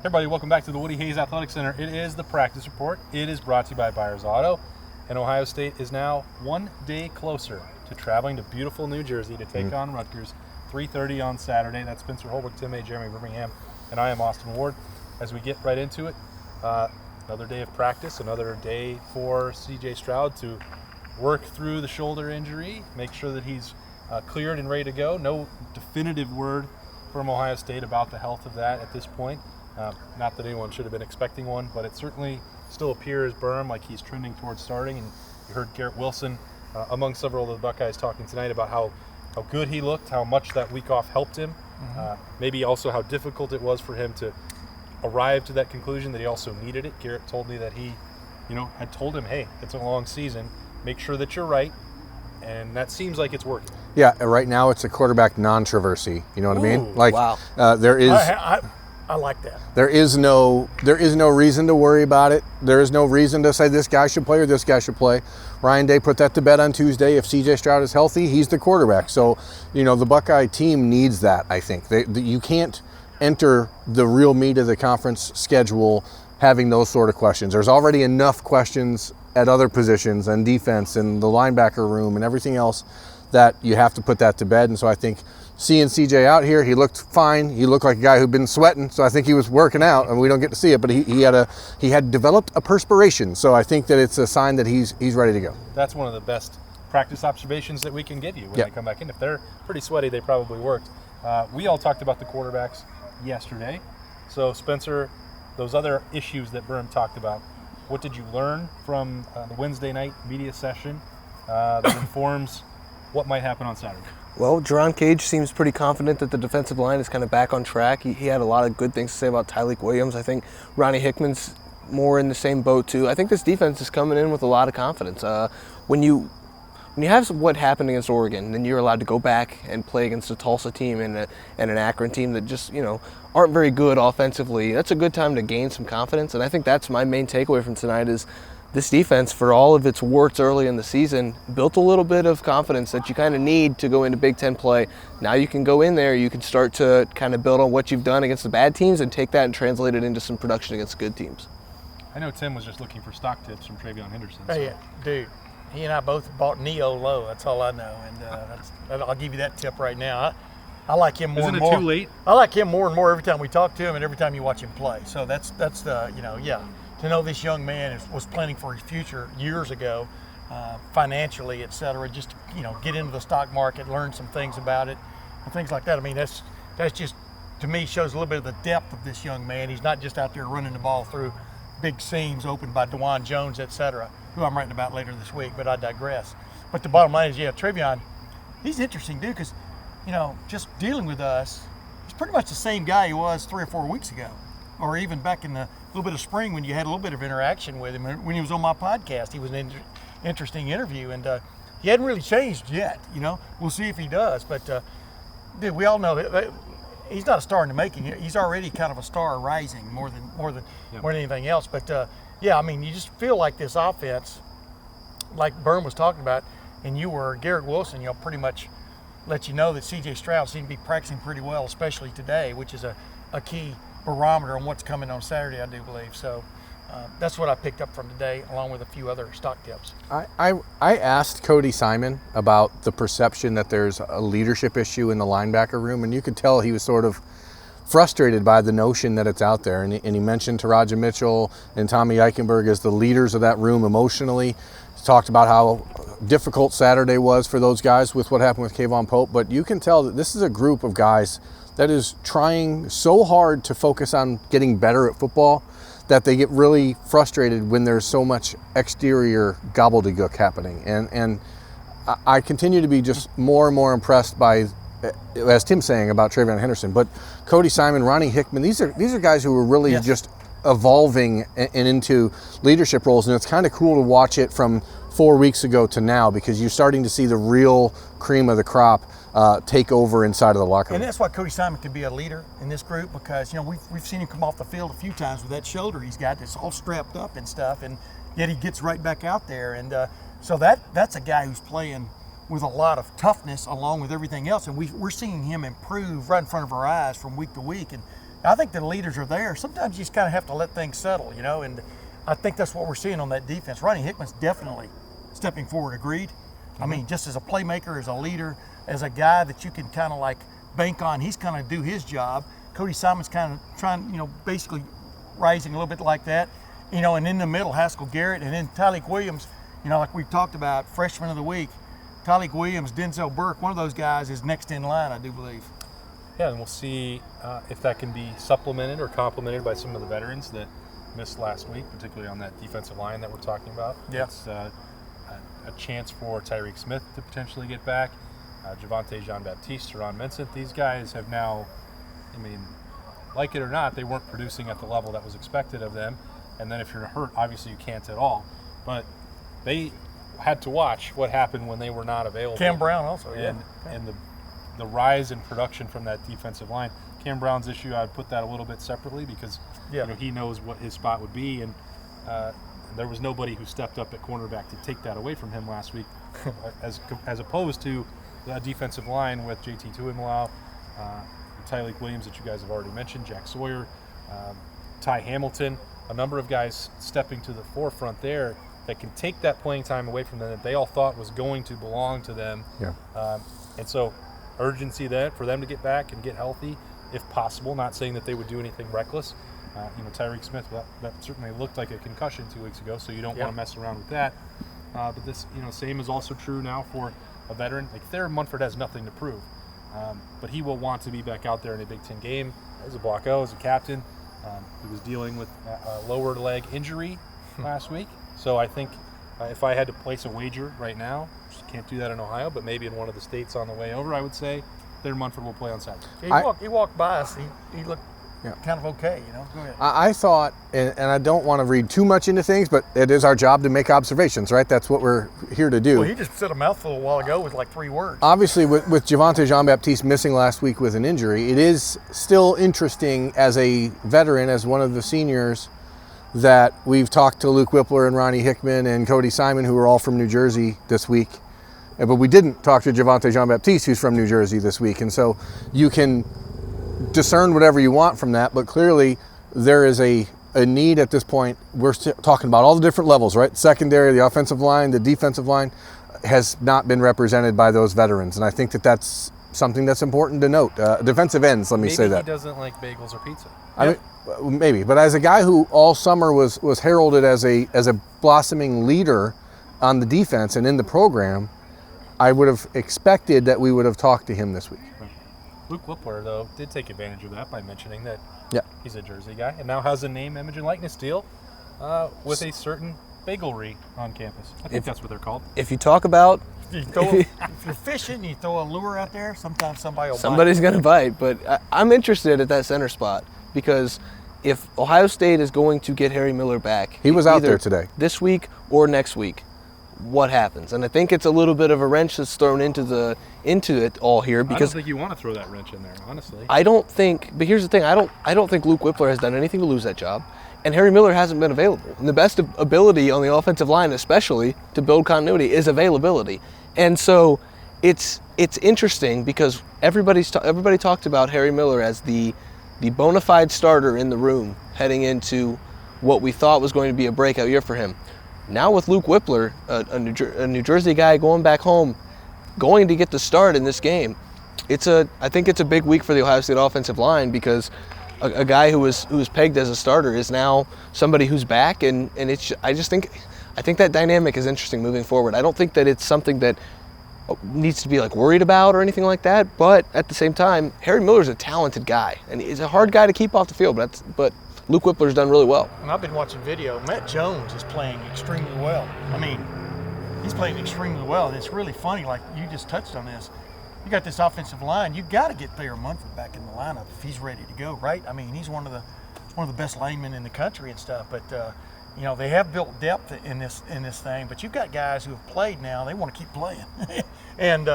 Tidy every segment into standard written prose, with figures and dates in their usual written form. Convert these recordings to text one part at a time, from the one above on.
Everybody, welcome back to the Woody Hayes Athletic Center. It is the practice report. It is brought to you by Byers Auto. And Ohio State is now 1 day closer to traveling to beautiful New Jersey to take on Rutgers. 3:30 on Saturday. That's Spencer Holbrook, Tim A, Jeremy Birmingham, and I am Austin Ward. As we get right into it, another day of practice, another day for CJ Stroud to work through the shoulder injury, make sure that he's cleared and ready to go. No definitive word from Ohio State about the health of that at this point. Not that anyone should have been expecting one, but it certainly still appears, Berm, like he's trending towards starting. And you heard Garrett Wilson, among several of the Buckeyes, talking tonight about how good he looked, how much that week off helped him. Maybe also how difficult it was for him to arrive to that conclusion that he also needed it. Garrett told me that he, had told him, hey, it's a long season. Make sure that you're right. And that seems like it's working. Yeah, right now it's a quarterback non-traversy. You know what I mean? Like, wow. There is. I like that. There is no reason to worry about it. There is no reason to say this guy should play or this guy should play. Ryan Day put that to bed on Tuesday. If CJ Stroud is healthy, he's the quarterback. So, the Buckeye team needs that, I think. You can't enter the real meat of the conference schedule having those sort of questions. There's already enough questions at other positions and defense and the linebacker room and everything else that you have to put that to bed. And so I think seeing CJ out here, he looked fine. He looked like a guy who'd been sweating, so I think he was working out, and we don't get to see it, but he had developed a perspiration. So I think that it's a sign that he's ready to go. That's one of the best practice observations that we can give you when they come back in. If they're pretty sweaty, they probably worked. We all talked about the quarterbacks yesterday. So Spencer, those other issues that Berm talked about, what did you learn from the Wednesday night media session that informs what might happen on Saturday? Well, Jerron Cage seems pretty confident that the defensive line is kind of back on track. He had a lot of good things to say about Tyleik Williams. I think Ronnie Hickman's more in the same boat too. I think this defense is coming in with a lot of confidence. When you have what happened against Oregon, then you're allowed to go back and play against a Tulsa team and an Akron team that just, aren't very good offensively. That's a good time to gain some confidence, and I think that's my main takeaway from tonight is this defense, for all of its warts early in the season, built a little bit of confidence that you kind of need to go into Big Ten play. Now you can go in there, you can start to kind of build on what you've done against the bad teams and take that and translate it into some production against good teams. I know Tim was just looking for stock tips from Travion Henderson. So. Hey, dude, he and I both bought Neo low. That's all I know, and I'll give you that tip right now. I like him more and more. Isn't it too late? I like him more and more every time we talk to him and every time you watch him play. So that's the to know this young man was planning for his future years ago, financially, et cetera, just to, get into the stock market, learn some things about it, and things like that. I mean, that's just, to me, shows a little bit of the depth of this young man. He's not just out there running the ball through big seams opened by DeJuan Jones, et cetera, who I'm writing about later this week, but I digress. But the bottom line is, Travion, he's an interesting dude because, just dealing with us, he's pretty much the same guy he was 3 or 4 weeks ago, or even back in the little bit of spring when you had a little bit of interaction with him. When he was on my podcast, he was an interesting interview, and he hadn't really changed yet. We'll see if he does. But dude, we all know that he's not a star in the making. He's already kind of a star rising more than anything else. But you just feel like this offense, like Berm was talking about, and Garrett Wilson, pretty much let you know that CJ Stroud seemed to be practicing pretty well, especially today, which is a key barometer on what's coming on Saturday, I do believe. So that's what I picked up from today, along with a few other stock tips. I asked Cody Simon about the perception that there's a leadership issue in the linebacker room, and you could tell he was sort of frustrated by the notion that it's out there. And he mentioned Taraja Mitchell and Tommy Eichenberg as the leaders of that room emotionally. He talked about how difficult Saturday was for those guys with what happened with Kayvon Pope, but you can tell that this is a group of guys that is trying so hard to focus on getting better at football that they get really frustrated when there's so much exterior gobbledygook happening. And I continue to be just more and more impressed by, as Tim's saying about Travion Henderson, but Cody Simon, Ronnie Hickman, these are guys who are really just evolving and into leadership roles, and it's kind of cool to watch it from 4 weeks ago to now, because you're starting to see the real cream of the crop take over inside of the locker room. And that's why Cody Simon could be a leader in this group, because we've seen him come off the field a few times with that shoulder he's got that's all strapped up and stuff, and yet he gets right back out there. And so that's a guy who's playing with a lot of toughness along with everything else, and we're seeing him improve right in front of our eyes from week to week. And I think the leaders are there. Sometimes you just kind of have to let things settle, you know, and I think that's what we're seeing on that defense. Ronnie Hickman's definitely stepping forward, agreed. I mean, just as a playmaker, as a leader, as a guy that you can kind of like bank on, he's kind of do his job. Cody Simon's kind of trying, you know, basically rising a little bit like that, you know, and in the middle, Haskell Garrett, and then Tyleek Williams, you know, like we talked about, freshman of the week. Tyleek Williams, Denzel Burke, one of those guys is next in line, I do believe. Yeah, and we'll see if that can be supplemented or complemented by some of the veterans that missed last week, particularly on that defensive line that we're talking about. Yeah. It's a chance for Tyreek Smith to potentially get back. Javonte Jean-Baptiste, Teron Vincent, these guys have now, I mean, like it or not, they weren't producing at the level that was expected of them. And then if you're hurt, obviously you can't at all. But they had to watch what happened when they were not available. Cam Brown also, and the rise in production from that defensive line. Cam Brown's issue, I'd put that a little bit separately because you know, he knows what his spot would be, and there was nobody who stepped up at cornerback to take that away from him last week, as opposed to the defensive line with JT Tuimoloau, Tyleek Williams that you guys have already mentioned, Jack Sawyer, Ty Hamilton, a number of guys stepping to the forefront there that can take that playing time away from them that they all thought was going to belong to them. Yeah. And so urgency there for them to get back and get healthy, if possible, not saying that they would do anything reckless. You know, Tyreek Smith, that certainly looked like a concussion 2 weeks ago, so you don't want to mess around with that. But this, you know, same is also true now for a veteran. Like Thayer Munford has nothing to prove, but he will want to be back out there in a Big Ten game as a Blocko, as a captain. He was dealing with a lower leg injury last week, so I think if I had to place a wager right now, just can't do that in Ohio, but maybe in one of the states on the way over, I would say Thayer Munford will play on Saturday. He walked by us. He looked kind of okay, you know. Go ahead. I thought, and I don't want to read too much into things, but it is our job to make observations, right? That's what we're here to do. Well, he just said a mouthful a while ago with like 3 words. Obviously, with Javonte Jean-Baptiste missing last week with an injury, it is still interesting as a veteran, as one of the seniors, that we've talked to Luke Whippler and Ronnie Hickman and Cody Simon, who are all from New Jersey this week. But we didn't talk to Javonte Jean-Baptiste, who's from New Jersey this week. And so you can discern whatever you want from that, but clearly there is a need at this point. We're talking about all the different levels, right? Secondary, the offensive line, the defensive line has not been represented by those veterans. And I think that that's something that's important to note. Defensive ends, let me say that. Maybe he doesn't like bagels or pizza. I mean, maybe, but as a guy who all summer was heralded as a blossoming leader on the defense and in the program, I would have expected that we would have talked to him this week. Luke Whippler, though, did take advantage of that by mentioning that he's a Jersey guy and now has a name, image, and likeness deal with a certain bagelry on campus. I think that's what they're called. If you talk about, if you're fishing, you throw a lure out there, sometimes somebody's going to bite. But I'm interested at that center spot because if Ohio State is going to get Harry Miller back, he was out there today, this week or next week, what happens? And I think it's a little bit of a wrench that's thrown into it all here because I don't think you want to throw that wrench in there, honestly. I don't think. But here's the thing: I don't think Luke Whippler has done anything to lose that job, and Harry Miller hasn't been available. And the best ability on the offensive line, especially to build continuity, is availability. And so it's interesting because everybody talked about Harry Miller as the bona fide starter in the room heading into what we thought was going to be a breakout year for him. Now with Luke Whippler, a New Jersey guy going back home, going to get the start in this game, I think it's a big week for the Ohio State offensive line because a guy who was pegged as a starter is now somebody who's back, and I think that dynamic is interesting moving forward. I don't think that it's something that needs to be like worried about or anything like that, but at the same time, Harry Miller's a talented guy, and he's a hard guy to keep off the field, but Luke Whippler's done really well. And I've been watching video. Matt Jones is playing extremely well. I mean, he's playing extremely well, and it's really funny, like you just touched on this. You got this offensive line. You got to get Thayer Munford back in the lineup if he's ready to go, right? I mean, he's one of the best linemen in the country and stuff. But you know, they have built depth in this thing. But you've got guys who have played now. They want to keep playing, and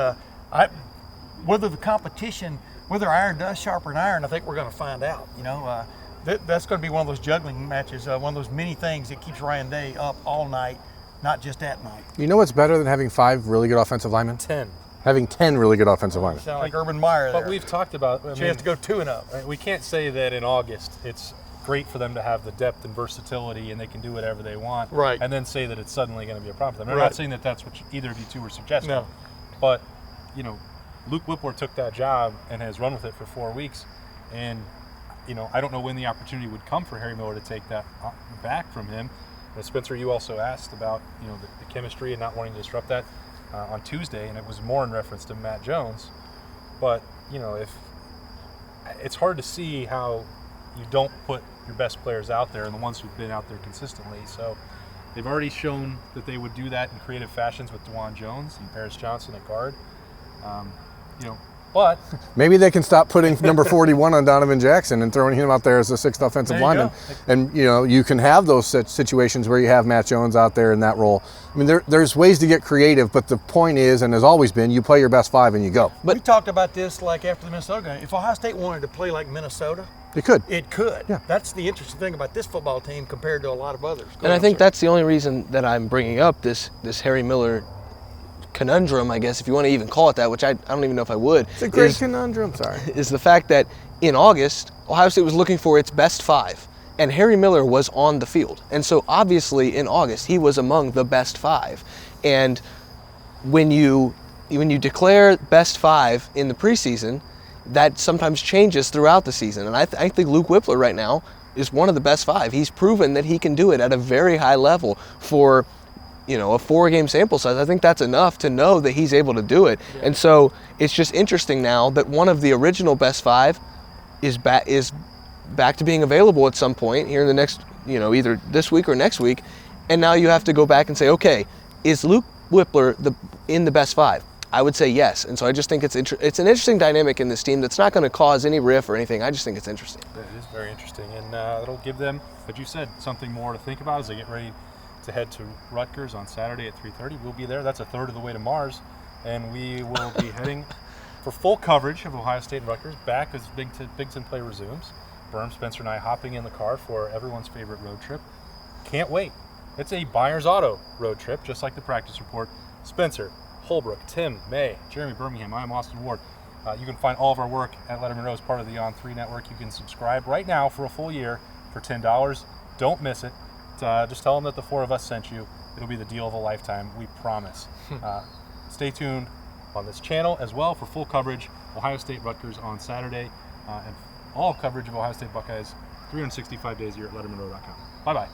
whether the competition, whether iron does sharpen iron, I think we're going to find out. You know. That's going to be one of those juggling matches, one of those many things that keeps Ryan Day up all night, not just at night. You know what's better than having 5 really good offensive linemen? 10. having 10 really good offensive linemen. Sound like Urban Meyer there. But we've talked about. I Chance to go 2-0. Right, we can't say that in August it's great for them to have the depth and versatility and they can do whatever they want. Right. And then say that it's suddenly going to be a problem for them. I'm Right. not saying that that's what either of you two were suggesting. No. But, you know, Luke Whippler took that job and has run with it for 4 weeks. And, you know, I don't know when the opportunity would come for Harry Miller to take that back from him. And Spencer, you also asked about, you know, the chemistry and not wanting to disrupt that on Tuesday, and it was more in reference to Matt Jones. But, you know, if it's hard to see how you don't put your best players out there and the ones who've been out there consistently. So they've already shown that they would do that in creative fashions with DeJuan Jones and Paris Johnson at guard. You know, but Maybe they can stop putting number 41 on Donovan Jackson and throwing him out there as the 6th offensive There you lineman. go. And, you know, you can have those situations where you have Matt Jones out there in that role. I mean, there's ways to get creative, but the point is, and has always been, you play your best 5 and you go. But we talked about this like after the Minnesota game. If Ohio State wanted to play like Minnesota, You could. it could. Yeah. That's the interesting thing about this football team compared to a lot of others. Go And I ahead, think sir. that's the only reason that I'm bringing up this Harry Miller conundrum, I guess, if you want to even call it that, which I don't even know if I would. It's a great conundrum, sorry. Is the fact that in August, Ohio State was looking for its best 5, and Harry Miller was on the field. And so obviously in August, he was among the best 5. And when you declare best 5 in the preseason, that sometimes changes throughout the season. And I think Luke Whippler right now is one of the best 5. He's proven that he can do it at a very high level for, you know, a 4-game sample size. I think that's enough to know that he's able to do it. Yeah. And so it's just interesting now that one of the original best 5 is back to being available at some point here in the next, you know, either this week or next week. And now you have to go back and say, okay, is Luke Whippler in the best 5? I would say yes. And so I just think it's an interesting dynamic in this team that's not going to cause any riff or anything. I just think it's interesting. it is very interesting. And it'll give them, as you said, something more to think about as they get ready to head to Rutgers on Saturday at 3:30. We'll be there. That's a third of the way to Mars. And we will be heading for full coverage of Ohio State and Rutgers back as Big Ten play resumes. Berm, Spencer, and I hopping in the car for everyone's favorite road trip. Can't wait. It's a Byers Auto road trip, just like the practice report. Spencer, Holbrook, Tim, May, Jeremy Birmingham, I'm Austin Ward. You can find all of our work at Lettermen Row as part of the On3 network. You can subscribe right now for a full year for $10. Don't miss it. Just tell them that the 4 of us sent you. It'll be the deal of a lifetime, we promise. Stay tuned on this channel as well for full coverage. Ohio State Rutgers on Saturday, and all coverage of Ohio State Buckeyes 365 days a year at lettermenrow.com. Bye-bye.